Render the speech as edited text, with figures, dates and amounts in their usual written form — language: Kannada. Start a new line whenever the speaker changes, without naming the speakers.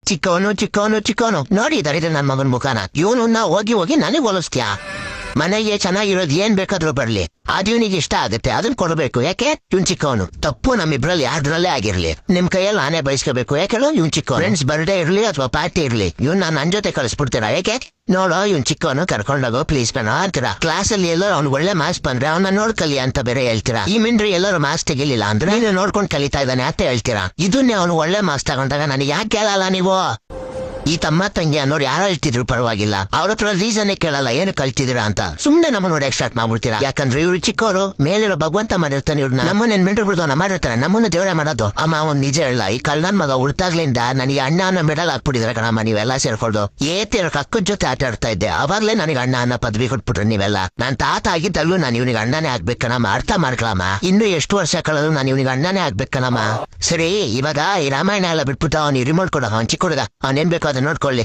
ಚಿಕ್ಕವನು ನೋಡಿ ದರಿದ್ರ ನನ್ ಮಗನ್ ಮುಖಾನ. ಇವನನ್ನ ಹೋಗಿ ನನಗ್ ಹೋಲಿಸ್ತೀಯಾ? ಮನೆಗೆ ಚೆನ್ನಾಗಿರೋದು ಏನ್ ಬೇಕಾದ್ರೂ ಬರ್ಲಿ, ಅದು ಇವನಿಗೆ ಇಷ್ಟ ಆಗುತ್ತೆ, ಅದನ್ನ ಕೊಡ್ಬೇಕು. ಯಾಕೆ? ಇವ್ನ್ ಚಿಕ್ಕವನು. ತಪ್ಪು ನಮ್ಮಿಬ್ರಲ್ಲಿ ಯಾರ್ದ್ರಲ್ಲೇ ಆಗಿರ್ಲಿ, ನಿಮ್ ಕೈಯಲ್ಲಿ ನಾನೇ ಬಯಸ್ಕೋಬೇಕು. ಯಾಕೆಳು? ಇವ್ನ್ ಚಿಕ್ಕವನು. ಫ್ರೆಂಡ್ಸ್ ಬರ್ಡೇ ಇರ್ಲಿ ಅಥವಾ ಪಾರ್ಟಿ ಇರ್ಲಿ, ಇವ್ನ್ ನನ್ ಜೊತೆ ಕಳಿಸ್ಬಿಡ್ತೀರಾ? ಯಾಕೆ? ನೋಡೋ ಇವ್ನ್ ಚಿಕ್ಕವನು, ಕರ್ಕೊಂಡೋಗೋ ಪ್ಲೀಸ್ ಕಣ ಅಂತೀರಾ. ಕ್ಲಾಸ್ ಅಲ್ಲಿ ಎಲ್ಲರೂ ಅವ್ನು ಒಳ್ಳೆ ಮಾರ್ಕ್ಸ್ ಬಂದ್ರೆ ಅವ್ನ ನೋಡ್ಕಲಿ ಅಂತ ಬೇರೆ ಹೇಳ್ತೀರಾ. ಈ ಮಿಂಡ್ರಿ ಎಲ್ಲರೂ ಮಾರ್ಕ್ಸ್ ತೆಗಿಲಿಲ್ಲ ಅಂದ್ರೆ ನೀನು ನೋಡ್ಕೊಂಡು ಕಲಿತಾ ಇದ್ದಾನೆ ಅಂತ ಹೇಳ್ತೀರಾ. ಇದನ್ನೇ ಅವನು ಒಳ್ಳೆ ಮಾರ್ಕ್ಸ್ ತಗೊಂಡಾಗ ನನಗೆ ಯಾಕೆ ಕೇಳಲ್ಲ ನೀವು? ಈ ತಮ್ಮ ತಂಗಿ ಅನ್ನೋರು ಯಾರು ಹೇಳ್ತಿದ್ರು ಪರವಾಗಿಲ್ಲ, ಅವ್ರ ಹತ್ರ ರೀಸನ್ನೇ ಕೇಳಲ್ಲ ಏನು ಕಲ್ತಿದ್ದೀರಾ ಅಂತ. ಸುಮ್ನೆ ನಮ್ಮ ನೋಡಕ್ ಸ್ಟಾರ್ಟ್ ಮಾಡ್ಬಿಡ್ತೀರಾ. ಯಾಕಂದ್ರೆ ಇವ್ರು ಚಿಕ್ಕವರು, ಮೇಲಿರೋ ಭಗವಂತ ಮಾಡಿರ್ತಾನೆ ಇವ್ರನ್ನ. ನಮ್ಮನ್ನ ಬಿಡ್ಬಿಡ್ದು ಮಾಡಿರ್ತಾನೆ, ನಮ್ಮನ್ನ ದೇವರೇ ಮಾಡೋದು. ಅಮ್ಮ ಅವ್ನು ನಿಜ ಹೇಳ, ಈ ಕಳ್ಳನ್ ಮಗ ಹುಡ್ತಾಗ್ಲಿಂದ ನನಗೆ ಅಣ್ಣ ಅನ್ನೋ ಮೆಡಲ್ ಹಾಕ್ಬಿಟ್ಟಿದ್ರೆ ಕಣಮ್ಮ ನೀವೆಲ್ಲ ಸೇರ್ಕೊಂಡು. ಅಕ್ಕನ ಜೊತೆ ಆಟ ಆಡ್ತಾ ಇದ್ದೆ, ಅವಾಗ್ಲೇ ನನಗೆ ಅಣ್ಣ ಅನ್ನೋ ಪದವಿ ಕೊಟ್ಬಿಟ್ರೆ ನೀವೆಲ್ಲ. ನಾನ್ ತಾತ ಆಗಿದ್ದಲ್ಲೂ ನಾನು ಇವನಿಗೆ ಅಣ್ಣನೇ ಆಗ್ಬೇಕು ಕಣಮ್ಮ, ಅರ್ಥ ಮಾಡ್ಕೊಳಮ್ಮ. ಇನ್ನು ಎಷ್ಟು ವರ್ಷ ಕಳೆದ್ರು ನಾನು ಇವನಿಗೆ ಅಣ್ಣನೇ ಆಗ್ಬೇಕು ಕಣಮ್ಮ. ಸರಿ, ಇವಾಗ ಈ ರಾಮಾಯಣ ಎಲ್ಲ ಬಿಟ್ಬಿಟ್ಟು ಅವ್ನು ರಿಮೋಟ್ ಕೊಡ, ಅವ್ನು ಚಿಕ್ಕ ಹುಡುಗ, ಅವ್ನೇನ್ ಬೇಕೋ ಅದನ್ನ ನೋಡ್ಕೊಳ್ಳಿ.